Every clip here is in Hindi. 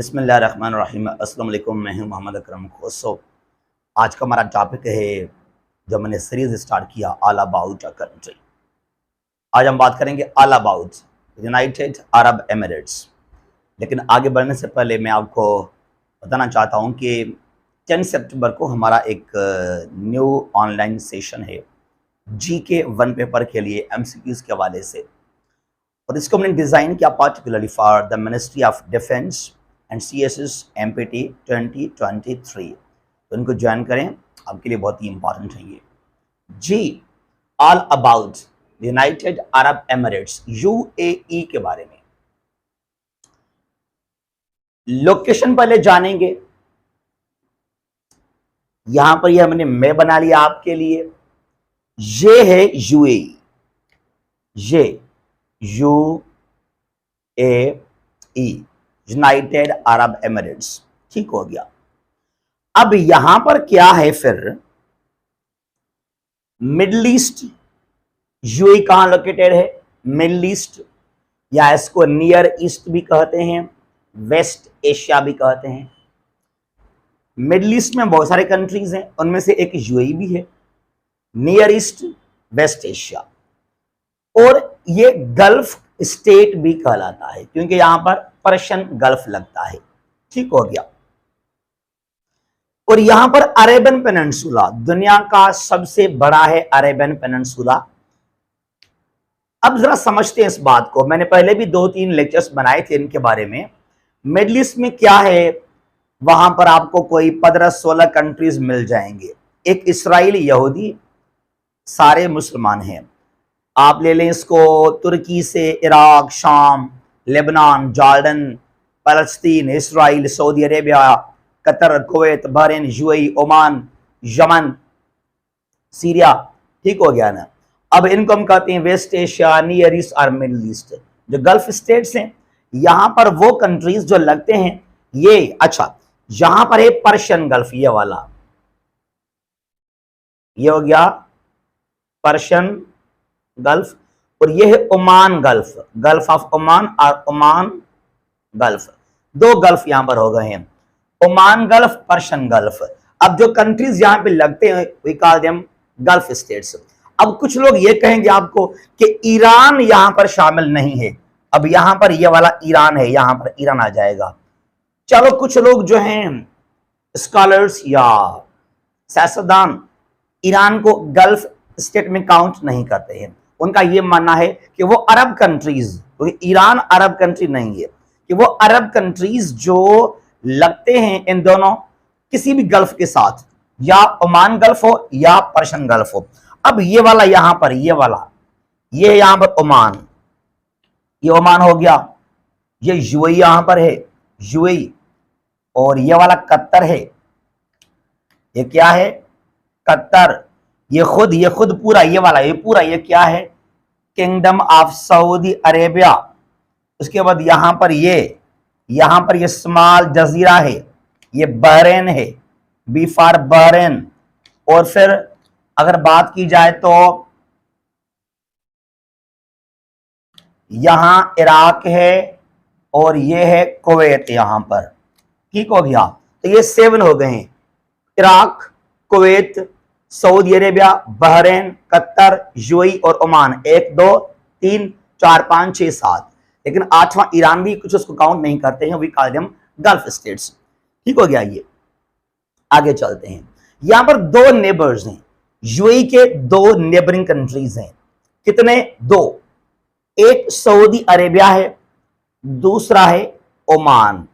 बिस्मिल्लाहिर्रहमानिर्रहीम। अस्सलाम वालेकुम। मैं हूं मोहम्मद अकरम खोसो। आज का हमारा टॉपिक है, जो मैंने सीरीज स्टार्ट किया, ऑल अबाउट अ कंट्री। आज हम बात करेंगे all about United Arab Emirates. लेकिन आगे बढ़ने से पहले मैं आपको बताना चाहता हूं कि 10 सितंबर को हमारा एक न्यू ऑनलाइन सेशन है जीके 1 पेपर के लिए एमसीक्यूज के हवाले से, और इसको हमने डिज़ाइन किया particularly for the ministry of defence and CSS MPT 2023। तो इनको ज्वाइन करें, आपके लिए बहुत ही इंपॉर्टेंट है ये। जी, all about United Arab Emirates UAE के बारे में। लोकेशन पहले जानेंगे। यहां पर ये हमने मैं बना लिया आपके लिए। ये है UAE, ये UAE यूनाइटेड अरब एमिरेट्स, ठीक हो गया। अब यहां पर क्या है फिर, मिडल ईस्ट। यूएई कहां लोकेटेड है? मिडल ईस्ट, या इसको नियर ईस्ट भी कहते हैं, वेस्ट एशिया भी कहते हैं। मिडल ईस्ट में बहुत सारे कंट्रीज हैं, उनमें से एक यूएई भी है। नियर ईस्ट, वेस्ट एशिया, और ये गल्फ स्टेट भी कहलाता है क्योंकि यहां पर पर्शियन गल्फ लगता है, ठीक हो गया। और यहां पर अरेबियन पेनिनसुला, दुनिया का सबसे बड़ा है अरेबियन पेनिनसुला। अब जरा समझते हैं इस बात को। मैंने पहले भी 2-3 लेक्चर्स बनाए थे इनके बारे में। मिडल ईस्ट में क्या है, वहां पर आपको कोई 15-16 कंट्रीज मिल जाएंगे। एक इसराइल, यहूदी, सारे मुसलमान हैं। आप ले लें इसको तुर्की से इराक, शाम, लेबनान, जॉर्डन, फलस्तीन, Israel, Saudi Arabia, Qatar, Kuwait, Bahrain, UAE, Oman, Yemen, Syria, ठीक हो गया ना। अब इनको हम कहते हैं वेस्ट एशिया, नियर ईस्ट और मिडल ईस्ट। जो गल्फ स्टेट्स हैं, यहां पर वो कंट्रीज जो लगते हैं ये। अच्छा, यहां पर है पर्शियन गल्फ, ये वाला, ये हो गया पर्शियन गल्फ, और ये है Oman gulf, gulf of Oman और ओमान गल्फ। दो गल्फ यहां पर हो गए हैं, ओमान गल्फ, पर्शियन गल्फ। अब जो कंट्रीज यहां पे लगते हैं we call them gulf states. अब कुछ लोग ये कहेंगे आपको कि ईरान यहां पर शामिल नहीं है। अब यहां पर ये वाला ईरान है, यहां पर ईरान आ जाएगा। चलो, कुछ लोग जो हैं स्कॉलर्स या सियासतदान ईरान को गल्फ स्टेट में काउंट नहीं करते हैं। उनका यह मानना है कि वो अरब कंट्रीज, तो ईरान अरब कंट्री नहीं है, कि वो अरब कंट्रीज जो लगते हैं इन दोनों किसी भी गल्फ के साथ, या ओमान गल्फ हो या पर्शियन गल्फ हो। अब ये वाला यहां पर, ये वाला, ये यहां पर ओमान, ये ओमान हो गया। ये यूएई यहां पर है, यूएई, और ये वाला कतर है। ये क्या है? कतर। ये खुद पूरा, ये वाला, ये पूरा, ये क्या है? Kingdom of Saudi Arabia. उसके बाद यहां पर ये स्मॉल जजीरा है, ये बहरेन है, बी फॉर बहरेन। और फिर अगर बात की जाए तो यहां इराक है, और ये है कुवैत यहां पर, ठीक हो गया। तो ये 7 हो गए हैं, Iraq, Kuwait, Saudi Arabia, Bahrain, Qatar, UAE और ओमान। 1 2 3 4 5 6 7, लेकिन 8वां ईरान भी कुछ उसको काउंट नहीं करते हैं, we call them gulf states, ठीक हो गया। ये आगे चलते हैं। यहां पर 2 नेबर्स हैं, यूएई के 2 नेबरिंग कंट्रीज हैं। कितने? 2। एक सऊदी अरेबिया है, दूसरा है ओमान,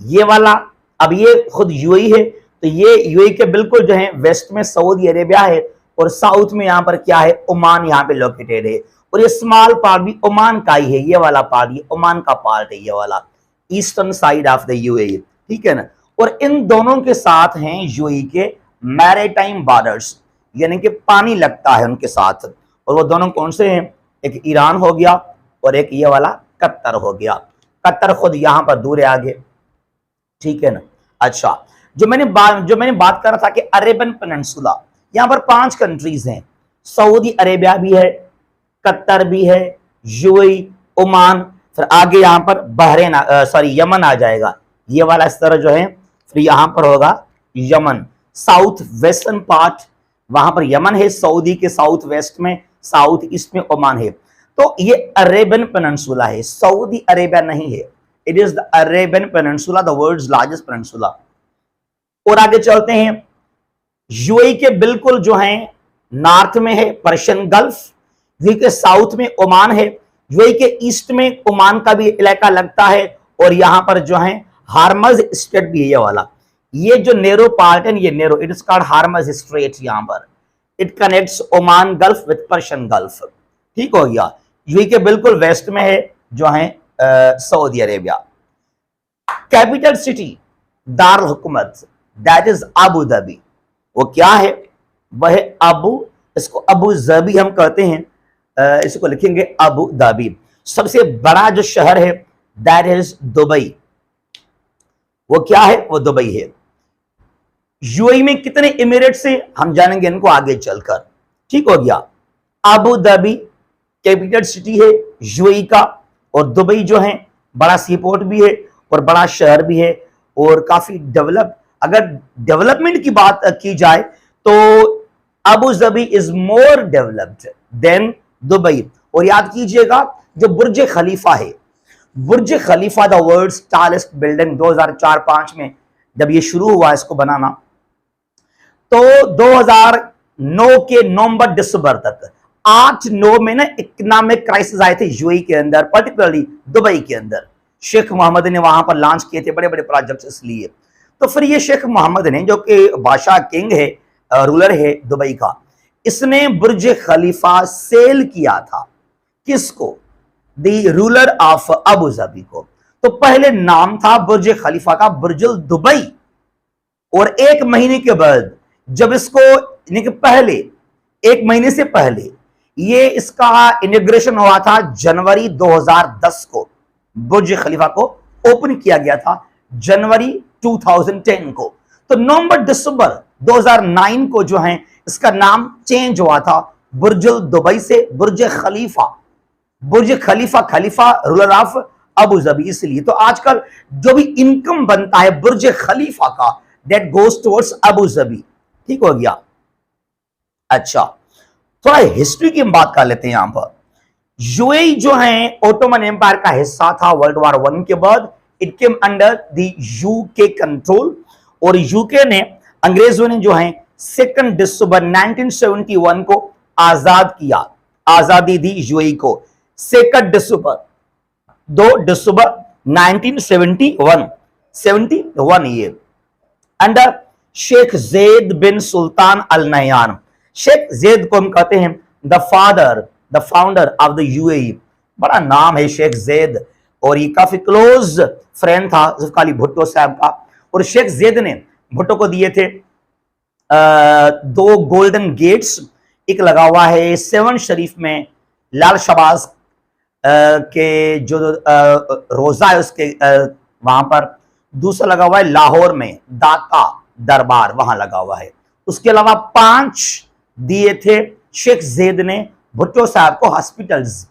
ये वाला। अब ये खुद यूएई है, तो ये यूएई के बिल्कुल जो है वेस्ट में सऊदी अरेबिया है, और साउथ में यहां पर क्या है? ओमान यहां पे लोकेटेड है। और ये स्मॉल पार्ट भी ओमान का ही है, ये वाला पार्ट, ये ओमान का पार्ट है, ये वाला eastern side of the UAE, ठीक है ना। और इन दोनों के साथ हैं यूएई के मैरीटाइम बॉर्डर्स, यानी कि पानी लगता है उनके साथ। और वो दोनों कौन से हैं? एक ईरान हो गया, और एक ये वाला कतर हो गया। कतर खुद यहां पर दूर है आगे, ठीक है ना। अच्छा, जो मैंने बात कर रहा था कि अरेबियन पेनिनसुला, यहां पर 5 कंट्रीज हैं। सऊदी अरेबिया भी है, कतर भी है, यूएई, ओमान, फिर आगे यहां पर बहरेन सॉरी यमन आ जाएगा, ये वाला इस तरह जो है, फिर यहां पर होगा यमन, साउथ वेस्टर्न पार्ट वहां पर यमन है, सऊदी के साउथ वेस्ट में, साउथ ईस्ट में ओमान है। तो ये अरेबियन पेनिनसुला है, सऊदी अरेबिया नहीं है, it is the Arabian peninsula, the world's largest peninsula. और आगे चलते हैं, यूएई के बिल्कुल जो है नॉर्थ में है पर्शियन गल्फ, यूएई के साउथ में ओमान है, यूएई के ईस्ट में ओमान का भी इलाका लगता है, और यहां पर जो है हार्मज स्ट्रेट भी है ये वाला, ये जो नेरो पार्ट है, ये narrow, it is called Hormuz strait, यहां पर it connects Oman gulf with Persian gulf. ठीक हो गया। यूएई के बिल्कुल वेस्ट में है जो है Saudi Arabia. Capital city Darul हुकूमत दैट इज अबू धाबी, वो क्या है, वह अबू, इसको अबू धाबी हम कहते हैं, इसको लिखेंगे अबू धाबी। सबसे बड़ा जो शहर है दैट इज दुबई, वो क्या है, वो दुबई है। यूएई में कितने एमिरेट्स हैं हम जानेंगे इनको आगे चलकर। ठीक हो गया। अबू धाबी कैपिटल सिटी है यूएई का, और दुबई जो है बड़ा सीपोर्ट भी है और बड़ा शहर भी है और काफी डेवलप। अगर डेवलपमेंट की बात की जाए तो Abu Dhabi is more developed than Dubai. और याद कीजिएगा जो बुर्ज खलीफा है, Burj Khalifa the world's tallest building, 2004-5 में जब ये शुरू हुआ इसको बनाना, तो 2009 के नवंबर दिसंबर तक 8-9 में ना इकोनॉमिक क्राइसिस आए थे यूएई के अंदर, पर्टिकुलरली दुबई के अंदर। शेख मोहम्मद ने वहां पर लॉन्च किए थे बड़े बड़े प्रोजेक्ट्स, इसलिए तो फिर ये शेख मोहम्मद ने, जो कि बादशाह किंग है, रूलर है दुबई का, इसने बुर्ज खलीफा सेल किया था किसको, the ruler of Abu Dhabi को। तो पहले नाम था बुर्ज खलीफा का बुर्जुल दुबई, और 1 महीने के बाद जब इसको, यानी कि पहले 1 महीने से पहले ये इसका इनॉग्रेशन हुआ था जनवरी 2010 को, बुर्ज खलीफा को ओपन किया गया था जनवरी 2010 को। तो नवंबर दिसंबर 2009 को जो है इसका नाम चेंज हुआ था बुर्जुल दुबई से बुर्ज खलीफा, बुर्ज खलीफा, खलीफा रूलर ऑफ अबू धाबी। इसलिए तो आजकल जो भी इनकम बनता है बुर्ज खलीफा का, that goes towards Abu Dhabi. ठीक हो गया। अच्छा, थोड़ा हिस्ट्री की हम बात कर लेते हैं। यहां पर यूएई जो है ओटोमन एम्पायर का हिस्सा था वर्ल्ड वॉर 1 के बाद, it came under the UK control, और यूके ने, अंग्रेजों ने जो है 2 दिसंबर 1971 को आजाद किया, आजादी दी यूएई को 2 दिसंबर 2 दिसंबर 1971 ये अंडर शेख जैद बिन सुल्तान अल नहयान। शेख जैद को हम कहते हैं the father, the founder of the UAE, बड़ा नाम है शेख जैद, और ये काफी क्लोज फ्रेंड था जुल्फिकार अली भुट्टो साहब का। और शेख जैद ने भुट्टो को दिए थे 2 गोल्डन गेट्स, एक लगा हुआ है 7 शरीफ में लाल शबाज के जो रोजा है उसके वहां पर, दूसरा लगा हुआ है लाहौर में दाका दरबार, वहां लगा हुआ है। उसके अलावा 5 दिए थे शेख जैद ने भुट्टो साहब को हॉस्पिटल्स,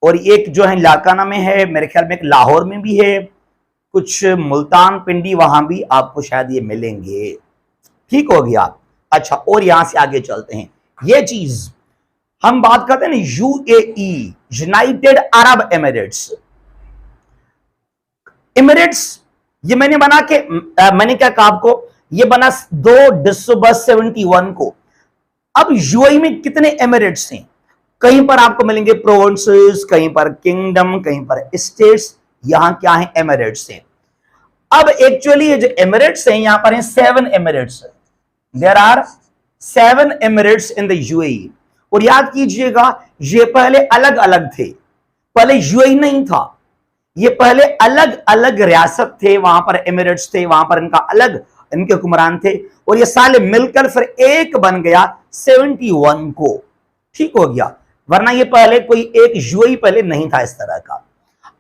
और एक जो है लाड़काना में है, मेरे ख्याल में एक लाहौर में भी है, कुछ मुल्तान पिंडी वहां भी आपको शायद ये मिलेंगे। ठीक हो गया। अच्छा, और यहां से आगे चलते हैं। ये चीज हम बात करते हैं ना UAE, United Arab Emirates. Emirates ये मैंने बना के, मैंने क्या कहा आपको, ये बना 2 दिसंबर 71 को। अब यूएई में कितने एमिरेट्स हैं, कहीं पर आपको मिलेंगे प्रोविंसेस, कहीं पर किंगडम, कहीं पर स्टेट्स, यहां क्या है, एमिरेट्स हैं। अब एक्चुअली ये जो एमिरेट्स हैं यहां पर हैं 7 emirates, there are 7 emirates in the UAE. और याद कीजिएगा ये पहले अलग अलग थे, पहले यूएई नहीं था, ये पहले अलग अलग रियासत थे, वहां पर एमिरेट्स थे, वहां पर इनका अलग इनके हुक्मरान थे, और ये साले मिलकर फिर एक बन गया 71 को। ठीक हो गया, वरना ये पहले कोई एक यूएई पहले नहीं था इस तरह का।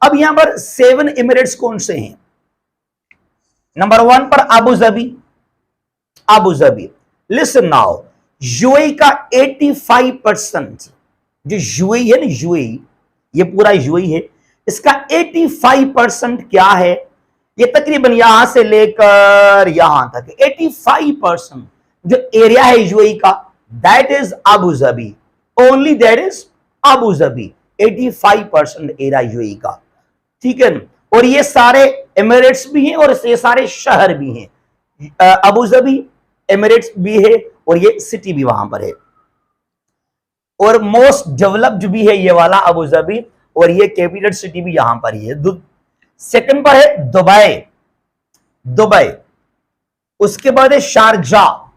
अब यहां पर 7 एमिरेट्स कौन से हैं, नंबर 1 पर Abu Dhabi, Abu Dhabi. Listen now, UAE का 85% जो यूएई है ना, यूएई ये पूरा यूएई है, इसका 85% क्या है? ये तकरीबन यहां से लेकर यहां तक 85% जो एरिया है यूएई का, that is Abu Dhabi, only that is Abu Dhabi, 85% area UAE का, ठीक है। और ये सारे एमिरेट्स भी हैं और ये सारे शहर भी हैं, अबू धाबी एमिरेट्स भी है और ये सिटी भी वहां पर है, और मोस्ट डेवलप्ड भी है ये वाला अबू धाबी, और ये कैपिटल सिटी भी यहां पर ही है। सेकंड पर है दुबई, दुबई, उसके बाद है शारजा,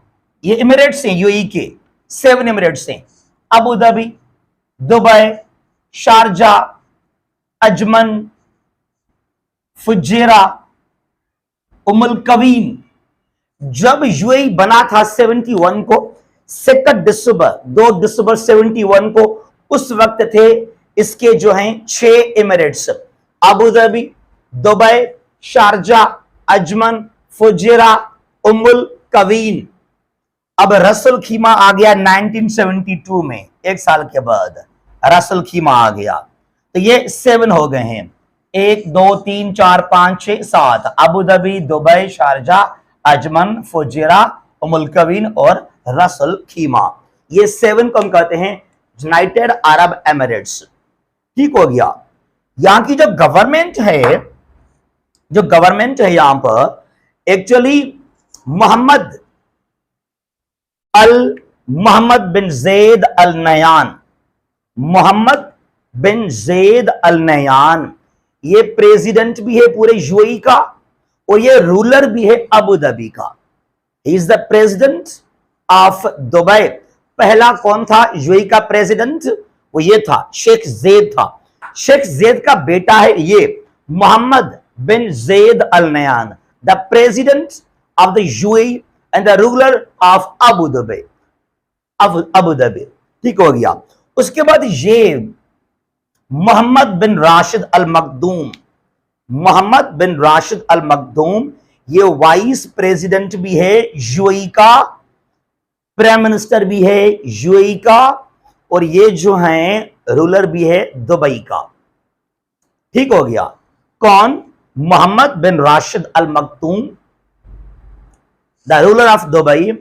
ये एमिरेट्स हैं यूएई के, 7 एमिरेट्स हैं, Abu Dhabi, Dubai, Sharjah, Ajman, Fujairah, Umm al Quwain. जब यूएई बना था 71 को, 2 दिसंबर 71 को, उस वक्त थे इसके जो हैं 6 emirates, Abu Dhabi, Dubai, Sharjah, Ajman, Fujairah, Umm al Quwain. अब रसल खीमा आ गया 1972 में, 1 साल के बाद रसल खीमा आ गया, तो ये 7 हो गए हैं, 1 2 3 4 5 6 7, Abu Dhabi, Dubai, Sharjah, Ajman, Fujairah, Umm al Quwain और रसल खीमा, ये 7 को हम कहते हैं यूनाइटेड अरब एमिरेट्स। ठीक हो गया। यहां की जो गवर्नमेंट है यहां पर, actually Mohammad bin Zayed al नयान, Mohammad bin Zayed al नयान, ये प्रेसिडेंट भी है पूरे यूएई का और ये रूलर भी है अबू धाबी का। He is the president of Dubai. पहला कौन था यूएई का प्रेसिडेंट? वो ये था, शेख जैद था। शेख जैद का बेटा है ये Mohammed bin Zayed al Nahyan, the president of the UAE and the ruler of Abu Dhabi, Abu Dhabi. ठीक हो गया। उसके बाद ये Mohammed bin Rashid al Makhdoom, Mohammad bin Rashid al Makhdoom, ये वाइस प्रेसिडेंट भी है यूएई का, प्राइम मिनिस्टर भी है यूएई का, और ये जो है रूलर भी है दुबई का। ठीक हो गया। कौन? Mohammed bin Rashid al Maktoum, the ruler of Dubai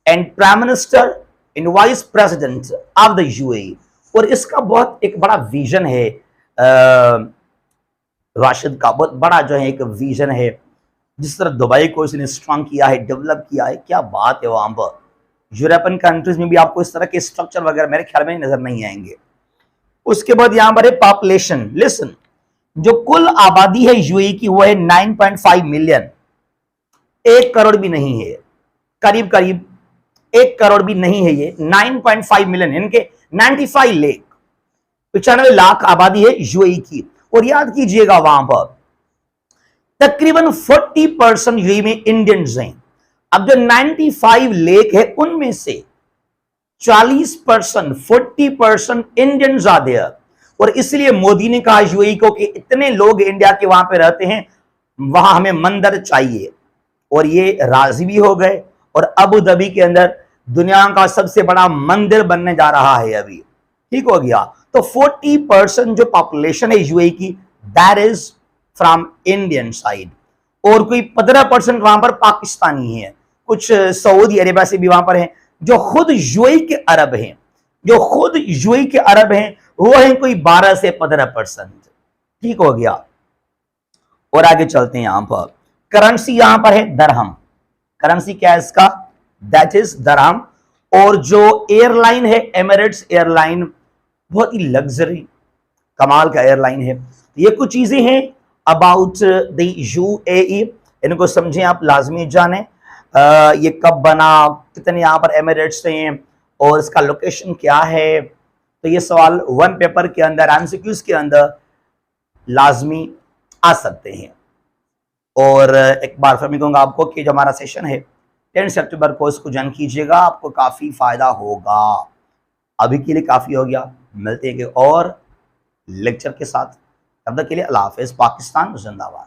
and prime minister in vice president of the UAE. और इसका बहुत एक बड़ा विजन है, राशिद का बहुत बड़ा जो है एक विजन है, जिस तरह दुबई को इसने स्ट्रॉन्ग किया है, डेवलप किया है, क्या बात है। वहां पर यूरोपियन कंट्रीज में भी आपको इस तरह के स्ट्रक्चर वगैरह मेरे ख्याल में नजर नहीं आएंगे। उसके बाद यहां पर है पॉपुलेशन। लिसन, जो कुल आबादी है यूएई की वो है 9.5 मिलियन, 1 करोड़ भी नहीं है, करीब करीब 1 करोड़ भी नहीं है ये, 9.5 मिलियन, इनके 95 लाख आबादी है यूएई की। और याद कीजिएगा वहां पर तकरीबन 40% यूएई में इंडियंस हैं। अब जो 95 लाख है उनमें से 40%, 40% इंडियंस आर देयर। और इसलिए मोदी ने कहा यूएई को कि इतने लोग इंडिया के वहां पे रहते हैं, वहां हमें मंदिर चाहिए, और ये राजी भी हो गए। और अबू धाबी के अंदर दुनिया का सबसे बड़ा मंदिर बनने जा रहा है अभी। ठीक हो गया। तो 40% जो पॉपुलेशन है यूएई की, that is from Indian side, और कोई 15% वहां पर पाकिस्तानी है, कुछ सऊदी अरेबिया से भी वहां पर हैं, जो खुद यूएई के अरब हैं, जो खुद यूएई के अरब हैं वो हैं कोई 12 से 15%। ठीक हो गया। और आगे चलते हैं। यहां पर करेंसी यहां पर है दरहम, करेंसी क्या है इसका? That is dirham. और जो एयरलाइन है एमिरेट्स एयरलाइन, बहुत ही लग्जरी कमाल का एयरलाइन है। ये कुछ चीजें हैं अबाउट द यूएई, इनको समझें आप, लाजमी जाने ये कब बना, कितने यहाँ पर एमिरेट्स हैं और इसका लोकेशन क्या है। तो ये सवाल 1 पेपर के अंदर एमसीक्यूज के अंदर लाजमी आ सकते हैं। और एक बार फिर मैं कहूँगा आपको कि जो हमारा सेशन है 10 सितंबर को, इसको ज्वाइन कीजिएगा, आपको काफ़ी फ़ायदा होगा। अभी के लिए काफ़ी हो गया, मिलते हैं और लेक्चर के साथ। तब तक के लिए अल्लाह हाफ़िज़। पाकिस्तान जिंदाबाद।